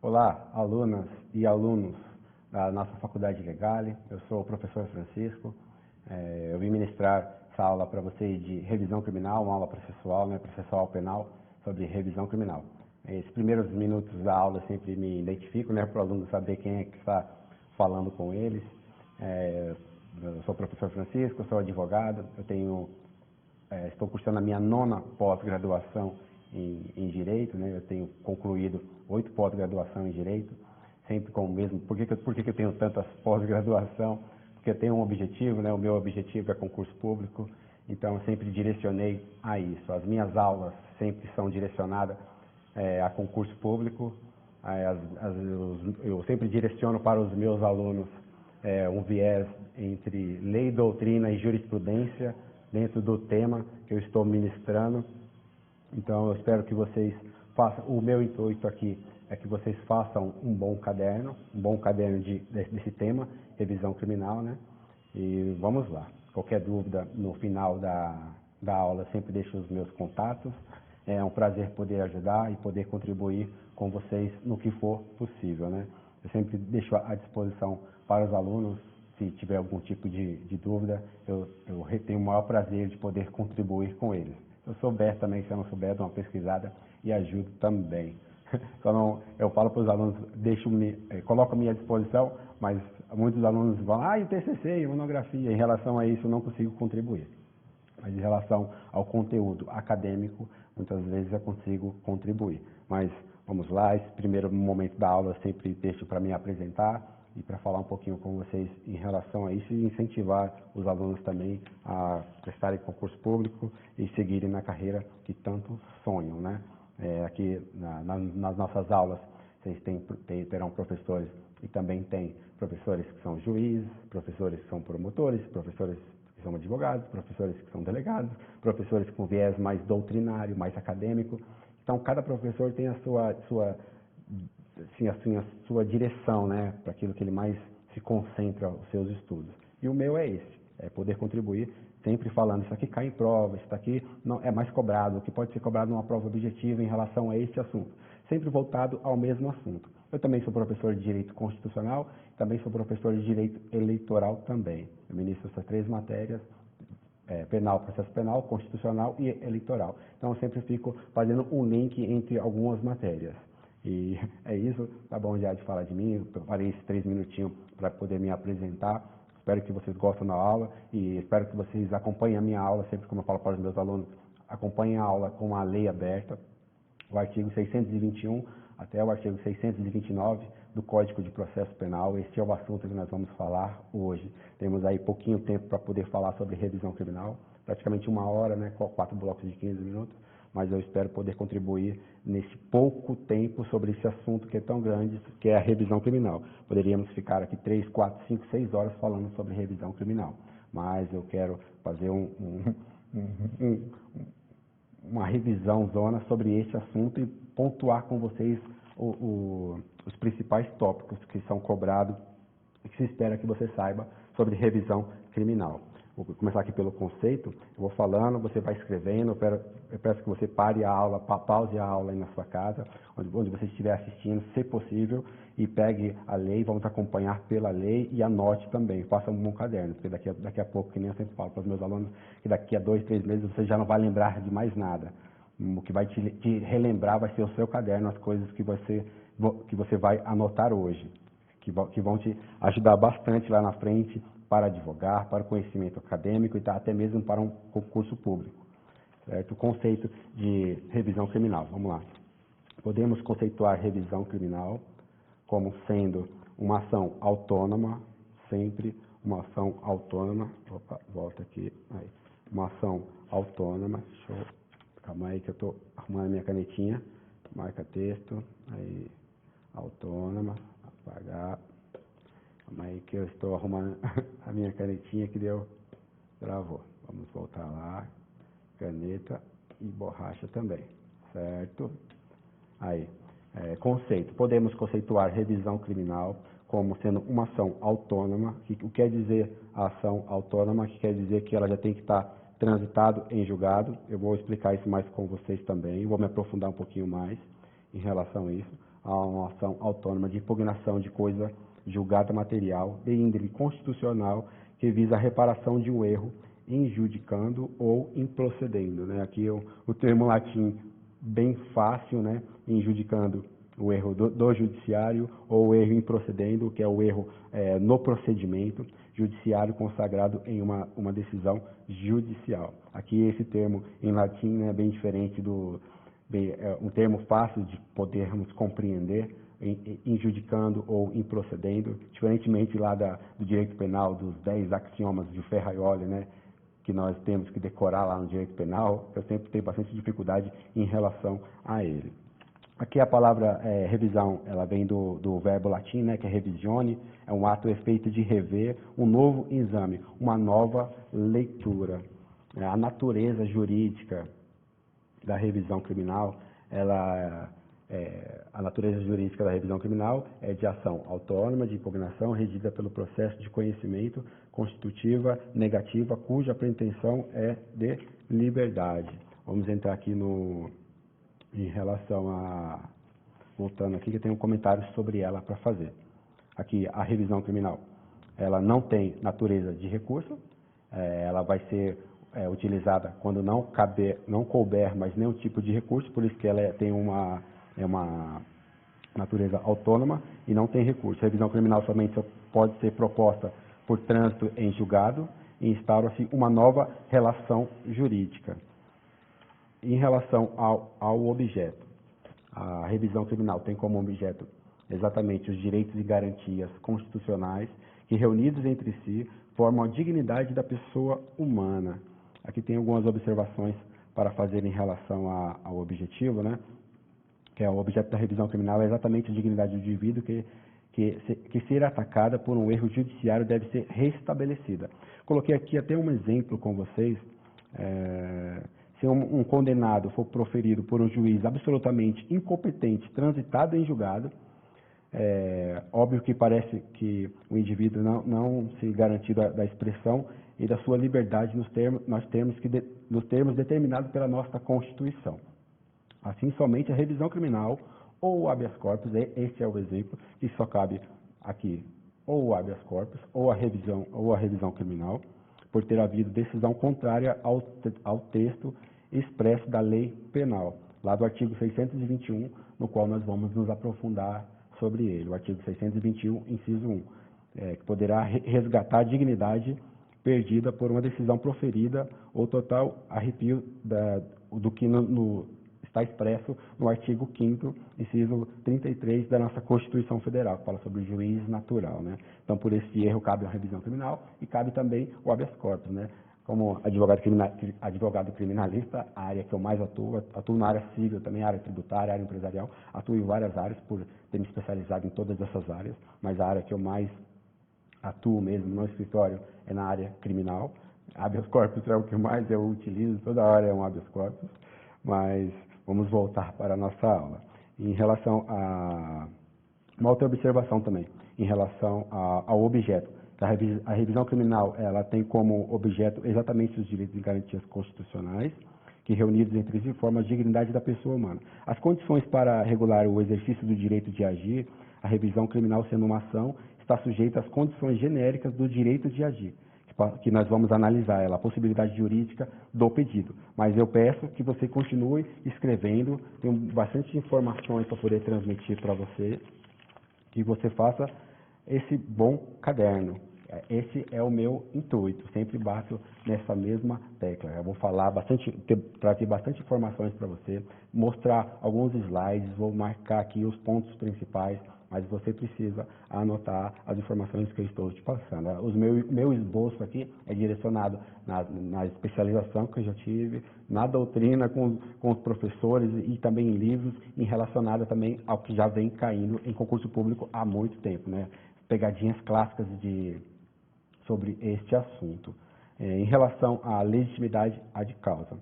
Olá, alunas e alunos da nossa Faculdade de Legale. Eu sou o professor Francisco. Eu vim ministrar essa aula para vocês de revisão criminal, uma aula processual, processual penal, sobre revisão criminal. Esses primeiros minutos da aula eu sempre me identifico, para o aluno saber quem é que está falando com eles. Eu sou o professor Francisco, sou advogado, estou cursando a minha 9ª pós-graduação em Direito, eu tenho concluído 8 pós-graduação em Direito, sempre com o mesmo. Por que eu tenho tantas pós-graduação? Porque eu tenho um objetivo, o meu objetivo é concurso público, então eu sempre direcionei a isso. As minhas aulas sempre são direcionadas a concurso público, eu sempre direciono para os meus alunos um viés entre lei, doutrina e jurisprudência dentro do tema que eu estou ministrando. Então, eu espero que vocês façam. O meu intuito aqui é que vocês façam um bom caderno desse tema, revisão criminal, E vamos lá. Qualquer dúvida no final da aula, sempre deixo os meus contatos. É um prazer poder ajudar e poder contribuir com vocês no que for possível, Eu sempre deixo à disposição para os alunos. Se tiver algum tipo de dúvida, eu tenho o maior prazer de poder contribuir com eles. Se eu souber também, se eu não souber, dou uma pesquisada e ajudo também. Eu falo para os alunos, coloco-me à disposição, mas muitos alunos vão, e o TCC, e monografia, em relação a isso eu não consigo contribuir. Mas em relação ao conteúdo acadêmico, muitas vezes eu consigo contribuir. Mas vamos lá, esse primeiro momento da aula eu sempre deixo para me apresentar e para falar um pouquinho com vocês em relação a isso e incentivar os alunos também a prestarem concurso público e seguirem na carreira que tanto sonham, Aqui nas nossas aulas vocês terão professores e também tem professores que são juízes, professores que são promotores, professores que são advogados, professores que são delegados, professores com viés mais doutrinário, mais acadêmico. Então, cada professor tem a sua direção, para aquilo que ele mais se concentra os seus estudos. E o meu é esse, é poder contribuir, sempre falando, isso aqui cai em prova, isso aqui não é mais cobrado, o que pode ser cobrado numa prova objetiva em relação a este assunto, sempre voltado ao mesmo assunto. Eu também sou professor de Direito Constitucional, também sou professor de Direito Eleitoral também. Eu ministro essas 3 matérias, penal, processo penal, constitucional e eleitoral. Então, eu sempre fico fazendo um link entre algumas matérias. E é isso, tá bom já de falar de mim, eu parei esses 3 minutinhos para poder me apresentar. Espero que vocês gostem da aula e espero que vocês acompanhem a minha aula, sempre como eu falo para os meus alunos, acompanhem a aula com a lei aberta, o artigo 621 até o artigo 629 do Código de Processo Penal. Este é o assunto que nós vamos falar hoje. Temos aí pouquinho tempo para poder falar sobre revisão criminal, praticamente 1 hora, 4 blocos de 15 minutos. Mas eu espero poder contribuir nesse pouco tempo sobre esse assunto que é tão grande, que é a revisão criminal. Poderíamos ficar aqui 3, 4, 5, 6 horas falando sobre revisão criminal, mas eu quero fazer uma revisão zona sobre esse assunto e pontuar com vocês os principais tópicos que são cobrados e que se espera que você saiba sobre revisão criminal. Vou começar aqui pelo conceito, eu vou falando, você vai escrevendo, eu peço que você pare a aula, pause a aula aí na sua casa, onde você estiver assistindo, se possível, e pegue a lei, vamos acompanhar pela lei e anote também, faça um bom caderno, porque daqui a pouco, que nem eu sempre falo para os meus alunos, que daqui a 2, 3 meses você já não vai lembrar de mais nada. O que vai te relembrar vai ser o seu caderno, as coisas que você vai anotar hoje, que vão te ajudar bastante lá na frente, para advogar, para o conhecimento acadêmico e até mesmo para um concurso público. Certo? O conceito de revisão criminal. Vamos lá. Podemos conceituar revisão criminal como sendo uma ação autônoma, sempre uma ação autônoma. Opa, volta aqui. Aí. Uma ação autônoma. Calma aí que eu estou arrumando a minha canetinha. Marca texto. Aí. Autônoma. Apagar. Calma aí que eu estou arrumando a minha canetinha que travou. Vamos voltar lá, caneta e borracha também, certo? Aí, conceito. Podemos conceituar revisão criminal como sendo uma ação autônoma. O que quer dizer a ação autônoma? Que quer dizer que ela já tem que estar transitado em julgado. Eu vou explicar isso mais com vocês também, vou me aprofundar um pouquinho mais em relação a isso. a uma ação autônoma de impugnação de coisa julgada material de índole constitucional que visa a reparação de um erro injudicando ou improcedendo, né? Aqui o termo latim bem fácil, né? Injudicando o erro do judiciário ou o erro improcedendo, que é o erro no procedimento judiciário consagrado em uma decisão judicial. Aqui esse termo em latim é bem diferente um termo fácil de podermos compreender, injudicando ou improcedendo, diferentemente lá do direito penal, dos 10 axiomas de Ferraioli, né, que nós temos que decorar lá no direito penal. Eu sempre tenho bastante dificuldade em relação a ele. Aqui a palavra revisão, ela vem do verbo latim, né, que é revisione, é um ato efeito de rever, um novo exame, uma nova leitura. A natureza jurídica da revisão criminal, a natureza jurídica da revisão criminal é de ação autônoma, de impugnação, regida pelo processo de conhecimento constitutiva negativa, cuja pretensão é de liberdade. Vamos entrar aqui em relação voltando aqui, que eu tenho um comentário sobre ela para fazer. Aqui, a revisão criminal, ela não tem natureza de recurso, ela vai ser utilizada quando não couber mais nenhum tipo de recurso, por isso que ela tem uma natureza autônoma e não tem recurso. A revisão criminal somente pode ser proposta por trânsito em julgado e instaura-se uma nova relação jurídica. Em relação ao objeto, a revisão criminal tem como objeto exatamente os direitos e garantias constitucionais que, reunidos entre si, formam a dignidade da pessoa humana. Aqui tem algumas observações para fazer em relação ao objetivo, né? Que é o objeto da revisão criminal é exatamente a dignidade do indivíduo que ser atacada por um erro judiciário deve ser restabelecida. Coloquei aqui até um exemplo com vocês. Se um condenado for proferido por um juiz absolutamente incompetente, transitado em julgado, óbvio que parece que o indivíduo não se garantiu da expressão e da sua liberdade nos termos determinados pela nossa Constituição. Assim, somente a revisão criminal ou o habeas corpus, esse é o exemplo, que só cabe aqui, ou o habeas corpus, ou a revisão criminal, por ter havido decisão contrária ao texto expresso da lei penal, lá do artigo 621, no qual nós vamos nos aprofundar sobre ele, o artigo 621, inciso 1, que poderá resgatar a dignidade perdida por uma decisão proferida ou total arrepio do que está expresso no artigo 5º, inciso 33 da nossa Constituição Federal, que fala sobre o juiz natural, né? Então, por esse erro, cabe a revisão criminal e cabe também o habeas corpus, né? Como advogado criminalista, a área que eu mais atuo na área civil, também área tributária, área empresarial, atuo em várias áreas por ter me especializado em todas essas áreas, mas a área que eu mais atuo mesmo no escritório é na área criminal. Habeas corpus é o que mais eu utilizo, toda hora é um habeas corpus, mas vamos voltar para a nossa aula. Em relação uma outra observação também, em relação ao objeto. A revisão criminal, ela tem como objeto exatamente os direitos e garantias constitucionais, que reunidos entre si formam a dignidade da pessoa humana. As condições para regular o exercício do direito de agir, a revisão criminal sendo uma ação, está sujeita às condições genéricas do direito de agir, que nós vamos analisar ela, a possibilidade jurídica do pedido. Mas eu peço que você continue escrevendo, tenho bastante informações para poder transmitir para você, que você faça esse bom caderno. Esse é o meu intuito, sempre bato nessa mesma tecla. Eu vou falar trazer bastante informações para você, mostrar alguns slides, vou marcar aqui os pontos principais, mas você precisa anotar as informações que eu estou te passando. Meu esboço aqui é direcionado na especialização que eu já tive, na doutrina com os professores e também em livros, e relacionada também ao que já vem caindo em concurso público há muito tempo, né? Pegadinhas clássicas sobre este assunto. Em relação à legitimidade ad causa.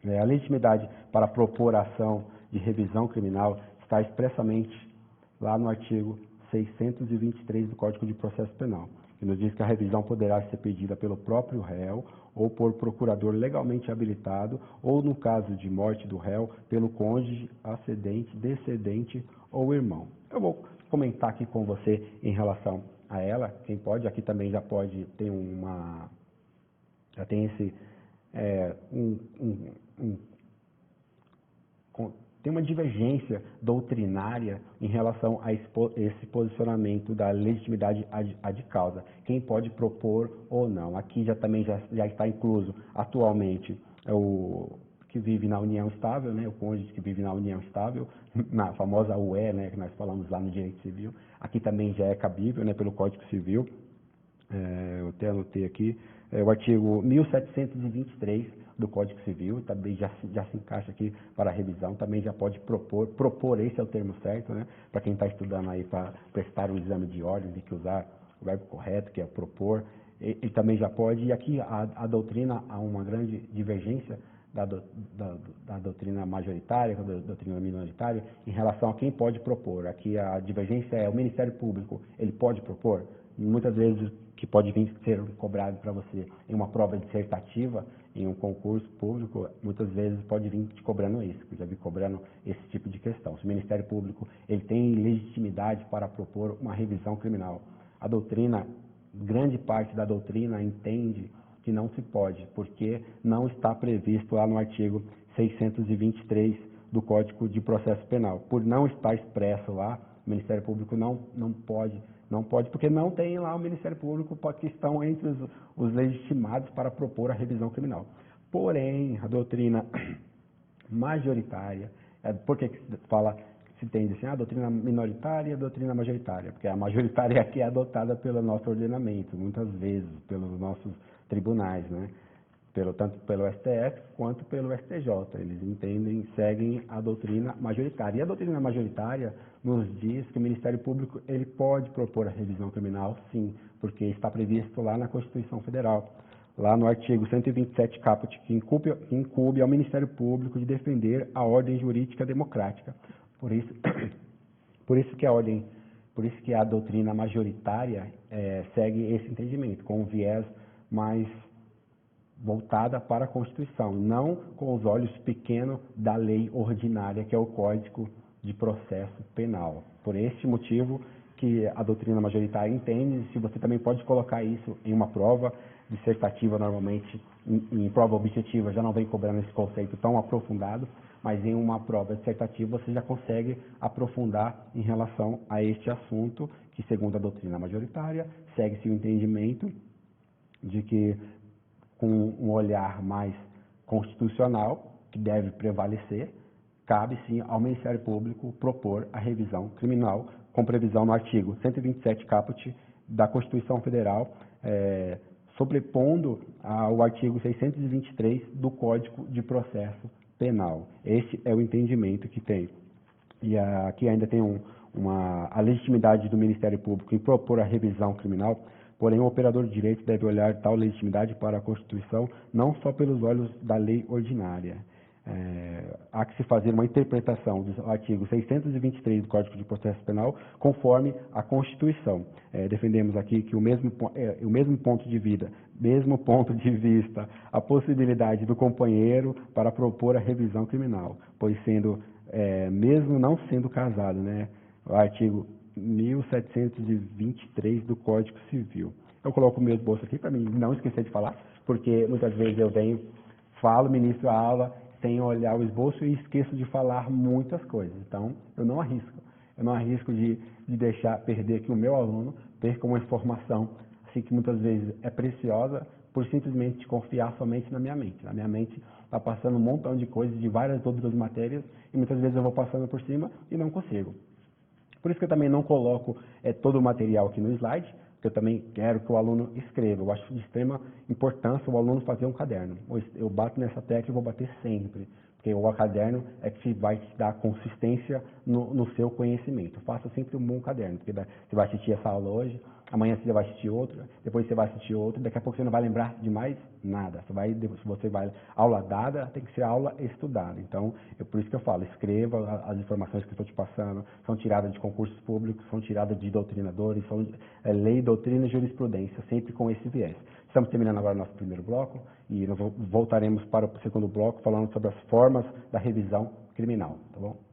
A legitimidade para propor a ação de revisão criminal está expressamente lá no artigo 623 do Código de Processo Penal, que nos diz que a revisão poderá ser pedida pelo próprio réu ou por procurador legalmente habilitado, ou, no caso de morte do réu, pelo cônjuge, ascendente, descendente ou irmão. Eu vou comentar aqui com você em relação a ela. Quem pode, aqui também já pode ter já tem esse tem uma divergência doutrinária em relação a esse posicionamento da legitimidade ad causa. Quem pode propor ou não. Aqui também já está incluso atualmente o que vive na união estável, né, o cônjuge que vive na união estável, na famosa UE, né, que nós falamos lá no direito civil. Aqui também já é cabível, né, pelo Código Civil. Eu até anotei aqui, o artigo 1723 do Código Civil, também já se encaixa aqui para a revisão, também já pode propor, esse é o termo certo, né, para quem está estudando aí para prestar um exame de ordem, tem que usar o verbo correto, que é propor, e também já pode, e aqui a doutrina, há uma grande divergência da doutrina majoritária, da doutrina minoritária, em relação a quem pode propor. Aqui a divergência é o Ministério Público, ele pode propor? Muitas vezes que pode vir ser cobrado para você em uma prova dissertativa, em um concurso público, muitas vezes pode vir te cobrando isso, eu já vi cobrando esse tipo de questão. Se o Ministério Público ele tem legitimidade para propor uma revisão criminal, a doutrina, grande parte da doutrina entende que não se pode, porque não está previsto lá no artigo 623 do Código de Processo Penal. Por não estar expresso lá, o Ministério Público não pode, porque não tem lá o Ministério Público que estão entre os legitimados para propor a revisão criminal. Porém, a doutrina majoritária, por que se entende assim, a doutrina minoritária e a doutrina majoritária? Porque a majoritária aqui é adotada pelo nosso ordenamento, muitas vezes, pelos nossos tribunais, né? Tanto pelo STF quanto pelo STJ. Eles entendem, seguem a doutrina majoritária. E a doutrina majoritária nos diz que o Ministério Público ele pode propor a revisão criminal, sim, porque está previsto lá na Constituição Federal, lá no artigo 127 caput, que incumbe ao Ministério Público de defender a ordem jurídica democrática. Por isso que a doutrina majoritária segue esse entendimento, com um viés mais voltada para a Constituição, não com os olhos pequenos da lei ordinária, que é o Código de Processo Penal. Por este motivo que a doutrina majoritária entende, se você também pode colocar isso em uma prova dissertativa, normalmente em prova objetiva já não vem cobrando esse conceito tão aprofundado, mas em uma prova dissertativa você já consegue aprofundar em relação a este assunto, que segundo a doutrina majoritária, segue-se o entendimento de que com um olhar mais constitucional, que deve prevalecer, cabe sim ao Ministério Público propor a revisão criminal, com previsão no artigo 127 caput da Constituição Federal, sobrepondo ao artigo 623 do Código de Processo Penal. Esse é o entendimento que tem. E aqui ainda tem a legitimidade do Ministério Público em propor a revisão criminal. Porém, o operador de direito deve olhar tal legitimidade para a Constituição não só pelos olhos da lei ordinária. Há que se fazer uma interpretação do artigo 623 do Código de Processo Penal conforme a Constituição. Defendemos aqui que o mesmo ponto de vista, a possibilidade do companheiro para propor a revisão criminal, pois mesmo não sendo casado, né, o artigo 1723 do Código Civil. Eu coloco o meu esboço aqui para mim não esquecer de falar, porque muitas vezes eu falo, ministro a aula, sem olhar o esboço e esqueço de falar muitas coisas. Então, eu não arrisco de perder que o meu aluno perca uma informação assim que muitas vezes é preciosa por simplesmente confiar somente na minha mente. Na minha mente está passando um montão de coisas de várias outras matérias e muitas vezes eu vou passando por cima e não consigo. Por isso que eu também não coloco todo o material aqui no slide, porque eu também quero que o aluno escreva. Eu acho de extrema importância o aluno fazer um caderno. Eu bato nessa tecla e vou bater sempre, porque o caderno é que vai te dar consistência no seu conhecimento. Faça sempre um bom caderno, porque você vai assistir essa aula hoje, amanhã você vai assistir outro, depois você vai assistir outro, daqui a pouco você não vai lembrar de mais nada. Se você vai aula dada, tem que ser aula estudada. Então, por isso que eu falo, escreva as informações que eu estou te passando, são tiradas de concursos públicos, são tiradas de doutrinadores, são lei, doutrina e jurisprudência, sempre com esse viés. Estamos terminando agora o nosso primeiro bloco e nós voltaremos para o segundo bloco falando sobre as formas da revisão criminal, tá bom?